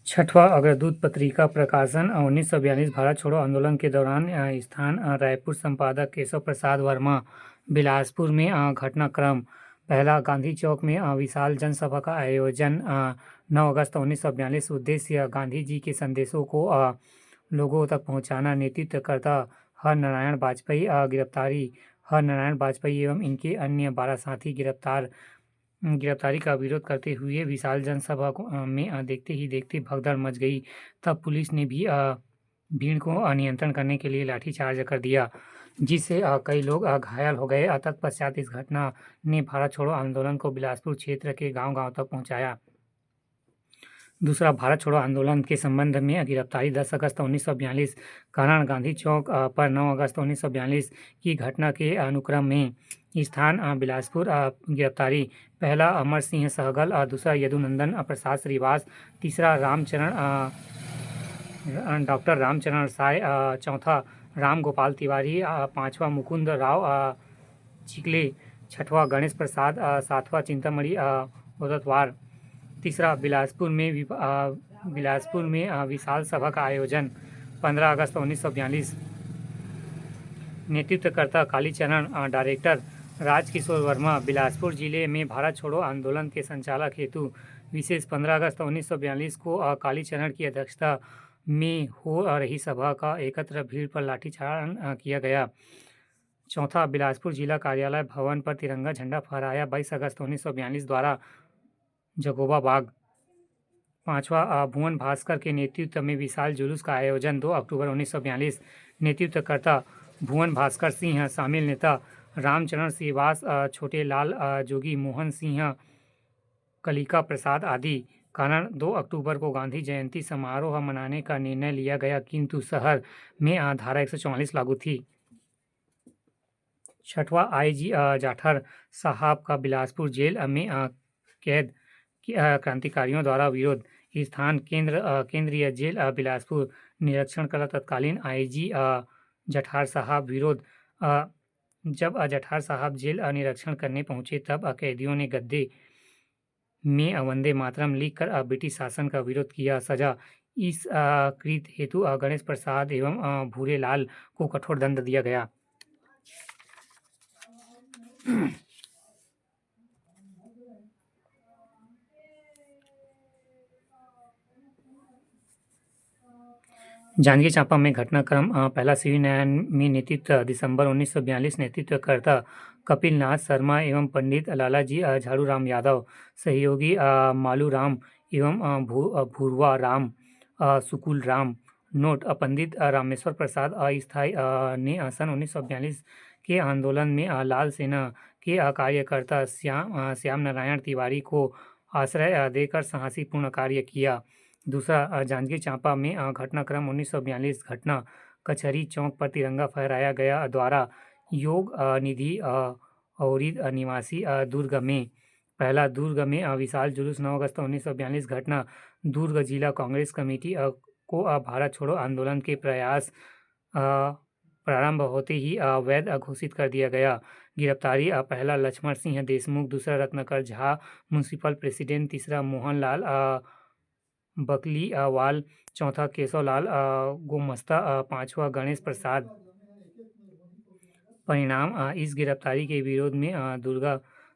छठवां अग्रदूत पत्रिका प्रकाशन 1942 भारत छोड़ो आंदोलन के दौरान स्थान रायपुर। संपादक केशव प्रसाद वर्मा। बिलासपुर में घटनाक्रम। पहला, गांधी चौक में विशाल जनसभा का आयोजन 9 अगस्त 1942। उद्देश्य गांधी जी के संदेशों को लोगों तक पहुंचाना। नेतृत्वकर्ता हर नारायण वाजपेयी। गिरफ्तारी। हर नारायण वाजपेयी एवं इनके अन्य 12 साथी गिरफ्तारी का विरोध करते हुए विशाल जनसभा में देखते ही देखते भगदड़ मच गई। तब पुलिस ने भी भीड़ को नियंत्रण करने के लिए लाठीचार्ज कर दिया, जिससे कई लोग घायल हो गए। तत्पश्चात इस घटना ने भारत छोड़ो आंदोलन को बिलासपुर क्षेत्र के गांव-गांव तक पहुंचाया। दूसरा, भारत छोड़ो आंदोलन के संबंध में गिरफ्तारी। 10 अगस्त 1942 कारण गांधी चौक पर 9 अगस्त 1942 की घटना के अनुक्रम में स्थान बिलासपुर। गिरफ्तारी। पहला, अमर सिंह सहगल। दूसरा, यदुनंदन प्रसाद श्रीवास। तीसरा, डॉक्टर रामचरण साय। चौथा, राम गोपाल तिवारी। पांचवा, मुकुंद राव चिकले। छठवां, गणेश प्रसाद। सातवां, चिंतामणि ओदतवार। तीसरा, बिलासपुर में विशाल सभा का आयोजन 15 अगस्त 1942। नेतृत्वकर्ता कालीचरण। डायरेक्टर राजकिशोर वर्मा। बिलासपुर जिले में भारत छोड़ो आंदोलन के संचालक हेतु विशेष 15 अगस्त 1942 को कालीचरण की अध्यक्षता में हो रही सभा का एकत्र भीड़ पर लाठीचार्ज किया गया। चौथा, बिलासपुर जिला कार्यालय भवन पर तिरंगा झंडा फहराया 22 अगस्त 1942 द्वारा जगोबा बाग। पांचवा, भुवन भास्कर के नेतृत्व में विशाल जुलूस का आयोजन 2 अक्टूबर 1942। नेतृत्वकर्ता भुवन भास्कर सिंह। शामिल नेता रामचरण श्रीवास, छोटे लाल जोगी, मोहन सिंह, कलिका प्रसाद आदि। कारण 2 अक्टूबर को गांधी जयंती समारोह मनाने का निर्णय लिया गया, किंतु शहर में धारा 144 लागू थी। छठवां, IG जाठर साहब का बिलासपुर जेल में कैद क्रांतिकारियों द्वारा विरोध। स्थान केंद्रीय जेल बिलासपुर। निरीक्षण करा तत्कालीन IG जाठर साहब। विरोध। जब जाठर साहब जेल निरीक्षण करने पहुंचे तब कैदियों ने गद्दे में वंदे मातरम लिखकर ब्रिटिश शासन का विरोध किया। सजा। इस कृत्य हेतु गणेश प्रसाद एवं भूरेलाल को कठोर दंड दिया गया। जांजगीर चांपा में घटनाक्रम। पहला, सिविल न्याय में नेतृत्व। दिसंबर 1942। नेतृत्वकर्ता कपिल नाथ शर्मा एवं पंडित लालाजी झाड़ूराम यादव। सहयोगी मालूराम एवं भूरवा राम, सुकुल राम। नोट, पंडित रामेश्वर प्रसाद अस्थाई ने सन 1942 के आंदोलन में लाल सेना के कार्यकर्ता श्याम नारायण तिवारी को आश्रय देकर साहसीपूर्ण कार्य किया। दूसरा, जांजगीर चांपा में घटनाक्रम 1942 घटना। कचहरी चौक पर तिरंगा फहराया गया द्वारा योग निधि औरिद निवासी दुर्ग में। पहला, दुर्ग में विशाल जुलूस 9 अगस्त 1942 घटना। दुर्ग जिला कांग्रेस कमेटी को भारत छोड़ो आंदोलन के प्रयास प्रारंभ होते ही वैध घोषित कर दिया गया। गिरफ्तारी। पहला, लक्ष्मण सिंह देशमुख। दूसरा, रत्नाकर झा म्यूनिसिपल प्रेसिडेंट। तीसरा, मोहनलाल बकलीवाल। चौथा, केशवलाल गोमस्ता। पांचवा, गणेश प्रसाद। परिणाम। इस गिरफ्तारी के विरोध में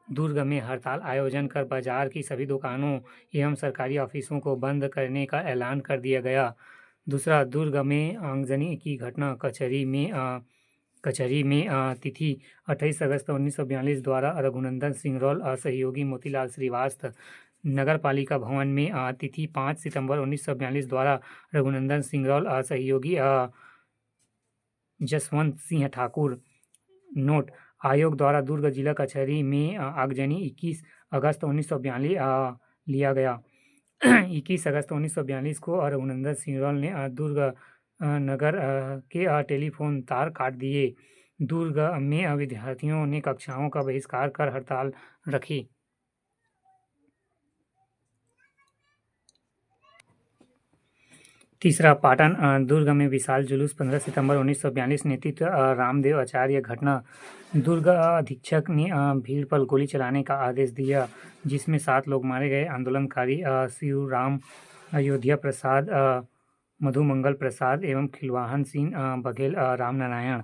दुर्ग में हड़ताल आयोजन कर बाजार की सभी दुकानों एवं सरकारी ऑफिसों को बंद करने का ऐलान कर दिया गया। दूसरा, दुर्ग में आगजनी की घटना। कचहरी में तिथि 28 अगस्त 1942 द्वारा रघुनंदन सिंगरौल सहयोगी मोतीलाल श्रीवास्तव। नगर पालिका भवन में तिथि 5 सितंबर 1942 द्वारा रघुनंदन सिंगरौल सहयोगी जसवंत सिंह ठाकुर। नोट, आयोग द्वारा दुर्ग जिला कचहरी में आगजनी 21 अगस्त 1942 लिया गया। 21 अगस्त 1942 को रघुनंदन सिंगरौल ने दुर्ग नगर के टेलीफोन तार काट दिए। दुर्ग में विद्यार्थियों ने कक्षाओं का बहिष्कार कर हड़ताल रखी। तीसरा, पाटन। दुर्ग में विशाल जुलूस 15 सितंबर 1942। नेतृत्व रामदेव आचार्य। घटना। दुर्ग अधीक्षक ने भीड़ पर गोली चलाने का आदेश दिया, जिसमें 7 लोग मारे गए। आंदोलनकारी शिवराम अयोध्या प्रसाद, मधुमंगल प्रसाद एवं खिलवाहन सिंह बघेल, रामनारायण।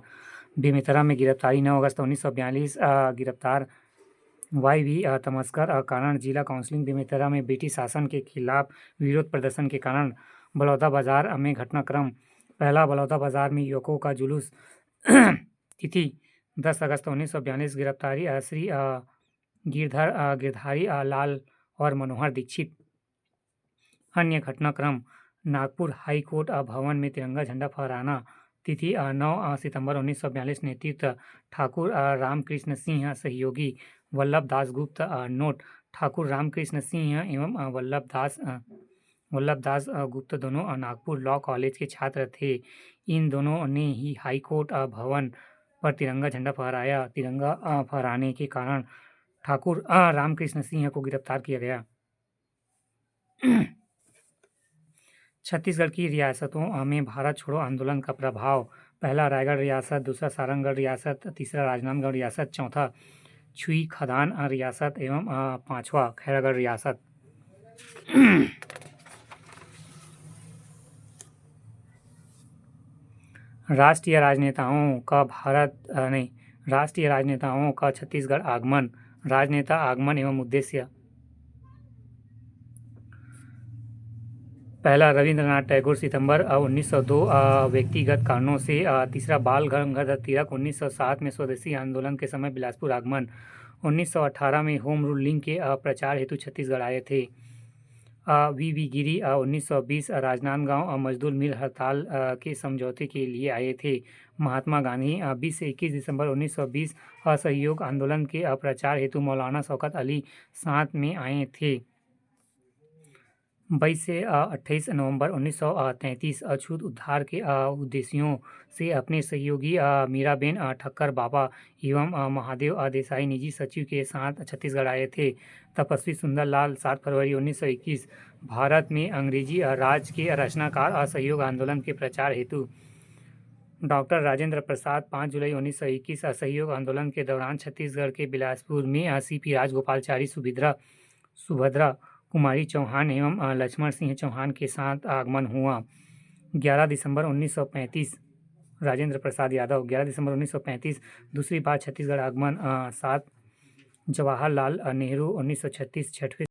बेमेतरा में गिरफ्तारी 9 अगस्त 1942 गिरफ्तार YV तमस्कर। कारण जिला काउंसिल बेमेतरा में ब्रिटिश शासन के खिलाफ विरोध प्रदर्शन के कारण बलौदाबाजार में घटनाक्रम। पहला, बलौदाबाजार में युवकों का जुलूस। तिथि 10 अगस्त 1942। गिरफ्तारी श्री गिरधारी लाल और मनोहर दीक्षित। अन्य घटनाक्रम नागपुर हाई कोर्ट भवन में तिरंगा झंडा फहराना। तिथि 9 सितंबर 1942। नेतृत्व ठाकुर रामकृष्ण सिंह, सहयोगी वल्लभ दास गुप्त। नोट: ठाकुर रामकृष्ण सिंह एवं वल्लभ दास गुप्त दोनों नागपुर लॉ कॉलेज के छात्र थे। इन दोनों ने ही हाई कोर्ट भवन पर तिरंगा झंडा फहराया। तिरंगा फहराने के कारण ठाकुर रामकृष्ण सिंह को गिरफ्तार किया गया। छत्तीसगढ़ की रियासतों में भारत छोड़ो आंदोलन का प्रभाव। पहला, रायगढ़ रियासत। दूसरा, सारंगढ़ रियासत। तीसरा, राजनांदगांव रियासत। चौथा, छुई खदान रियासत एवं पांचवा, खैरागढ़ रियासत। राष्ट्रीय राजनेताओं का छत्तीसगढ़ आगमन। राजनेता आगमन एवं उद्देश्य। पहला, रविंद्रनाथ टैगोर, सितंबर 1902 व्यक्तिगत कारणों से। तीसरा, बाल गंगाधर तिलक, 1907 में स्वदेशी आंदोलन के समय बिलासपुर आगमन। 1918 में होम रूलिंग के प्रचार हेतु छत्तीसगढ़ आए थे। VV गिरी 1920 राजनांदगांव मजदूर मिल हड़ताल के समझौते के लिए आए थे। महात्मा गांधी 20 से 21 दिसंबर 1920 असहयोग आंदोलन के प्रचार हेतु मौलाना शौकत अली साथ में आए थे। 22 से 28 नवंबर 1933 अछूत उद्धार के उद्देश्यों से अपने सहयोगी मीराबेन ठक्कर बाबा एवं महादेव देसाई निजी सचिव के साथ छत्तीसगढ़ आए थे। तपस्वी सुंदरलाल 7 फरवरी 1921 भारत में अंग्रेजी राज के रचनाकार असहयोग आंदोलन के प्रचार हेतु। डॉक्टर राजेंद्र प्रसाद 5 जुलाई 1921 असहयोग आंदोलन के दौरान छत्तीसगढ़ के बिलासपुर में CP राजगोपालचारी, सुभद्रा कुमारी चौहान एवं लक्ष्मण सिंह चौहान के साथ आगमन हुआ। 11 दिसंबर 1935 राजेंद्र प्रसाद यादव। 11 दिसंबर 1935 दूसरी बार छत्तीसगढ़ आगमन। 7 जवाहरलाल नेहरू 1936 छठवें